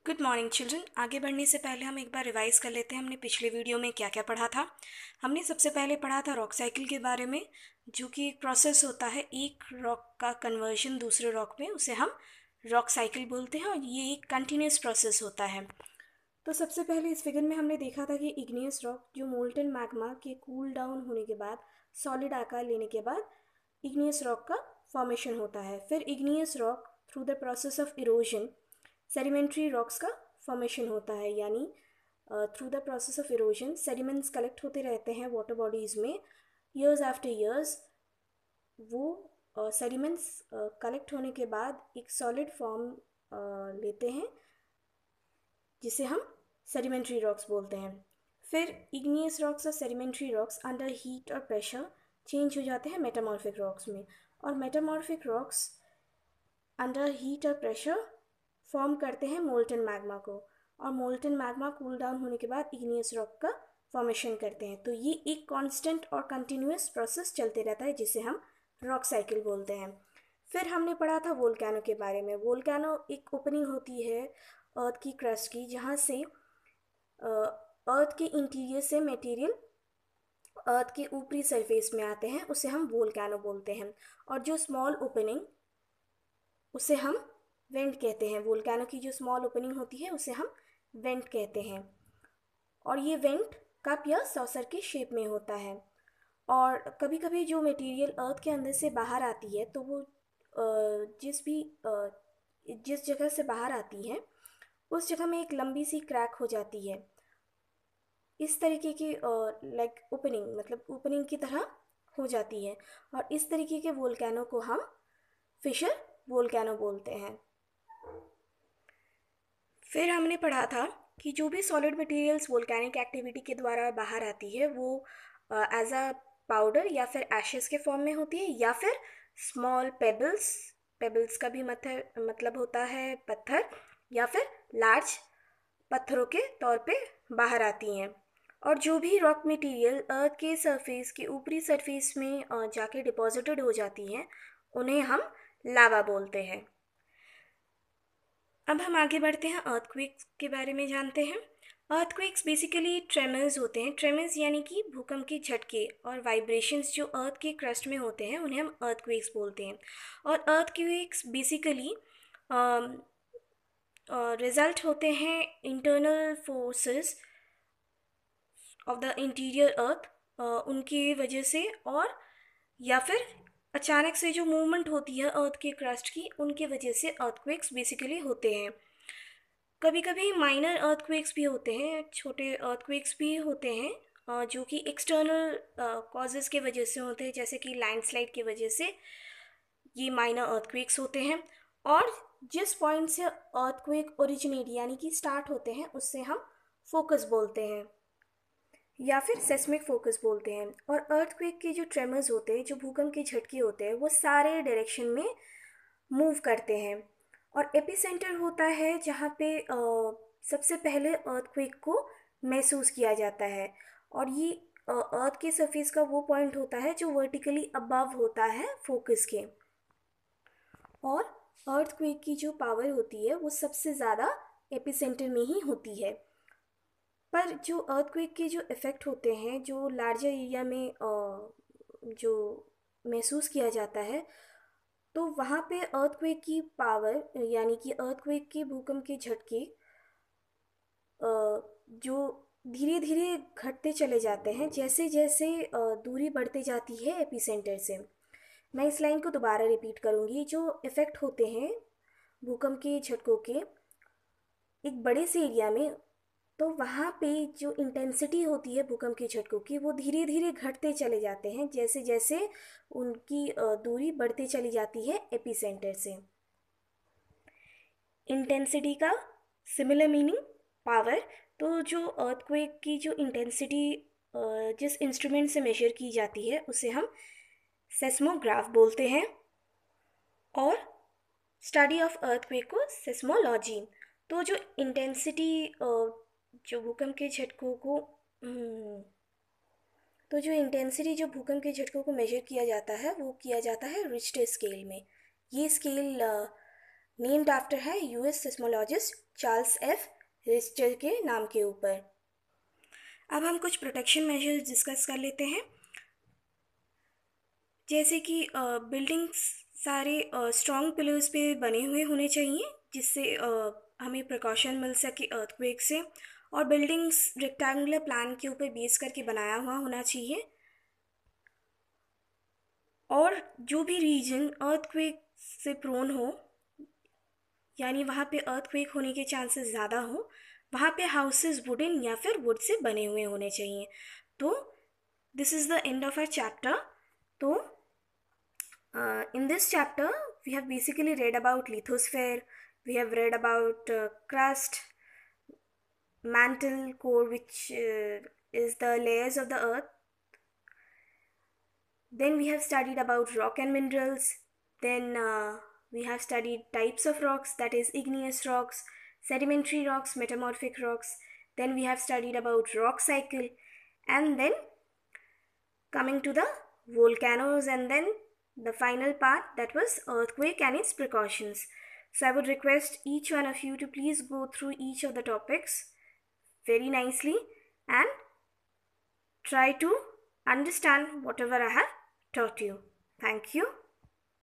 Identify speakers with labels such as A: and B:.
A: Good morning children. आगे बढ़ने से पहले हम एक बार रिवाइज कर लेते हैं हमने पिछले वीडियो में क्या क्या पढ़ा था। हमने सबसे पहले पढ़ा था रॉक साइकिल के बारे में, जो कि एक प्रोसेस होता है एक रॉक का कन्वर्जन दूसरे रॉक में, उसे हम रॉक साइकिल बोलते हैं और ये एक कंटिन्यूस प्रोसेस होता है। तो सबसे पहले इस फिगर में हमने देखा था कि इग्नियस रॉक जो मोल्टन मैग्मा के कूल डाउन होने के बाद सॉलिड आकार लेने के बाद इग्नियस रॉक का फॉर्मेशन होता है। फिर igneous rock through the process of erosion sedimentary rocks का फॉर्मेशन होता है, यानी through the process of erosion sediments collect होते रहते हैं वाटर बॉडीज़ में। ईयर्स आफ्टर ईयर्स वो सेडिमेंट्स कलेक्ट होने के बाद एक सॉलिड फॉर्म लेते हैं जिसे हम सेडिमेंट्री रॉक्स बोलते हैं। फिर इग्नियस रॉक्स और सेडिमेंट्री रॉक्स अंडर हीट और प्रेशर चेंज हो जाते हैं मेटामॉर्फिक रॉक्स में, और मेटामॉर्फिक रॉक्स अंडर हीट और प्रेशर फॉर्म करते हैं मोल्टन मैग्मा को, और मोल्टन मैग्मा कूल डाउन होने के बाद इग्नियस रॉक का फॉर्मेशन करते हैं। तो ये एक कांस्टेंट और कंटिन्यूस प्रोसेस चलते रहता है जिसे हम रॉक साइकिल बोलते हैं। फिर हमने पढ़ा था वोल्केनो के बारे में। वोल्केनो एक ओपनिंग होती है अर्थ की क्रस्ट की, जहाँ से अर्थ के इंटीरियर से मटेरियल अर्थ के ऊपरी सरफेस में आते हैं, उसे हम वोल्केनो बोलते हैं। और जो स्मॉल ओपनिंग, उसे हम वेंट कहते हैं। वोल्केनो की जो स्मॉल ओपनिंग होती है उसे हम वेंट कहते हैं, और ये वेंट कप या सॉसर के शेप में होता है। और कभी कभी जो मटेरियल अर्थ के अंदर से बाहर आती है, तो वो जिस जगह से बाहर आती है उस जगह में एक लंबी सी क्रैक हो जाती है। इस तरीके की लाइक ओपनिंग, मतलब ओपनिंग की तरह हो जाती है, और इस तरीके के वोल्केनो को हम फिशर वोल्केनो बोलते हैं। फिर हमने पढ़ा था कि जो भी सॉलिड मटेरियल्स वोल्केनिक एक्टिविटी के द्वारा बाहर आती है वो एज अ पाउडर या फिर एशेस के फॉर्म में होती है, या फिर स्मॉल पेबल्स, पेबल्स का भी मतलब होता है पत्थर, या फिर लार्ज पत्थरों के तौर पे बाहर आती हैं। और जो भी रॉक मटेरियल अर्थ के सरफेस के ऊपरी सरफेस में जाके डिपॉजिटेड हो जाती हैं, उन्हें हम लावा बोलते हैं। अब हम आगे बढ़ते हैं, अर्थक्वेक्स के बारे में जानते हैं। अर्थक्वेक्स बेसिकली ट्रेमर्स होते हैं। ट्रेमर्स यानी कि भूकंप के झटके और वाइब्रेशंस जो अर्थ के क्रस्ट में होते हैं उन्हें हम अर्थक्वेक्स बोलते हैं। और अर्थक्वेक्स बेसिकली रिजल्ट होते हैं internal forces of the interior earth, उनकी वजह से, और या फिर अचानक से जो मूवमेंट होती है अर्थ के क्रस्ट की, उनके वजह से अर्थक्वेक्स बेसिकली होते हैं। कभी कभी माइनर अर्थक्वेक्स भी होते हैं, छोटे अर्थक्वेक्स भी होते हैं जो कि एक्सटर्नल कॉजेज़ के वजह से होते हैं, जैसे कि लैंडस्लाइड की वजह से ये माइनर अर्थक्वेक्स होते हैं। और जिस पॉइंट से अर्थक्वेक ओरिजिनेट यानी कि स्टार्ट होते हैं उससे हम फोकस बोलते हैं या फिर सेस्मिक फोकस बोलते हैं। और अर्थक्वेक के जो ट्रेमर्स होते हैं, जो भूकंप के झटके होते हैं, वो सारे डायरेक्शन में मूव करते हैं। और एपिसेंटर होता है जहाँ पे सबसे पहले अर्थक्वेक को महसूस किया जाता है, और ये अर्थ के सरफेस का वो पॉइंट होता है जो वर्टिकली अबव होता है फोकस के। और अर्थक्वेक की जो पावर होती है वो सबसे ज़्यादा एपिसेंटर में ही होती है। पर जो अर्थक्वेक के जो इफ़ेक्ट होते हैं, जो लार्जर एरिया में जो महसूस किया जाता है, तो वहाँ पे अर्थक्वेक की पावर यानी कि अर्थक्वेक के भूकंप के झटके जो धीरे धीरे घटते चले जाते हैं जैसे जैसे दूरी बढ़ती जाती है एपिसेंटर से। मैं इस लाइन को दोबारा रिपीट करूँगी। जो इफ़ेक्ट होते हैं भूकंप के झटकों के एक बड़े से एरिया में, तो वहाँ पे जो इंटेंसिटी होती है भूकंप के झटकों की, वो धीरे धीरे घटते चले जाते हैं जैसे जैसे उनकी दूरी बढ़ती चली जाती है एपिसेंटर से। इंटेंसिटी का सिमिलर मीनिंग पावर। तो जो अर्थक्वेक की जो इंटेंसिटी जिस इंस्ट्रूमेंट से मेजर की जाती है उसे हम सेस्मोग्राफ बोलते हैं, और स्टडी ऑफ अर्थक्वेक को सेस्मोलॉजी। तो जो इंटेंसिटी जो भूकंप के झटकों को तो जो इंटेंसिटी जो भूकंप के झटकों को मेजर किया जाता है वो किया जाता है रिश्टर स्केल में। ये स्केल नेम्ड आफ्टर है US seismologist Charles F Richter के नाम के ऊपर। अब हम कुछ प्रोटेक्शन मेजर्स डिस्कस कर लेते हैं, जैसे कि बिल्डिंग्स सारे स्ट्रॉन्ग पिलर्स पे बने हुए होने चाहिए, जिससे हमें प्रिकॉशन मिल सके अर्थक्वेक से, और बिल्डिंग्स रेक्टेंगुलर प्लान के ऊपर बेस करके बनाया हुआ होना चाहिए। और जो भी रीजन अर्थक्वेक से प्रोन हो, यानी वहाँ पे अर्थक्वेक होने के चांसेस ज़्यादा हो, वहाँ पे हाउसेस वुडन या फिर वुड से बने हुए होने चाहिए। तो this is the end of our chapter. तो in this chapter we have basically read about lithosphere, we have read about crust, mantle, core, which is the layers of the earth. Then we have studied about rock and minerals. Then we have studied types of rocks, that is igneous rocks, sedimentary rocks, metamorphic rocks. Then we have studied about rock cycle, and then coming to the volcanoes, and then the final part, that was earthquake and its precautions. So I would request each one of you to please go through each of the topics very nicely and try to understand whatever I have taught you. Thank you.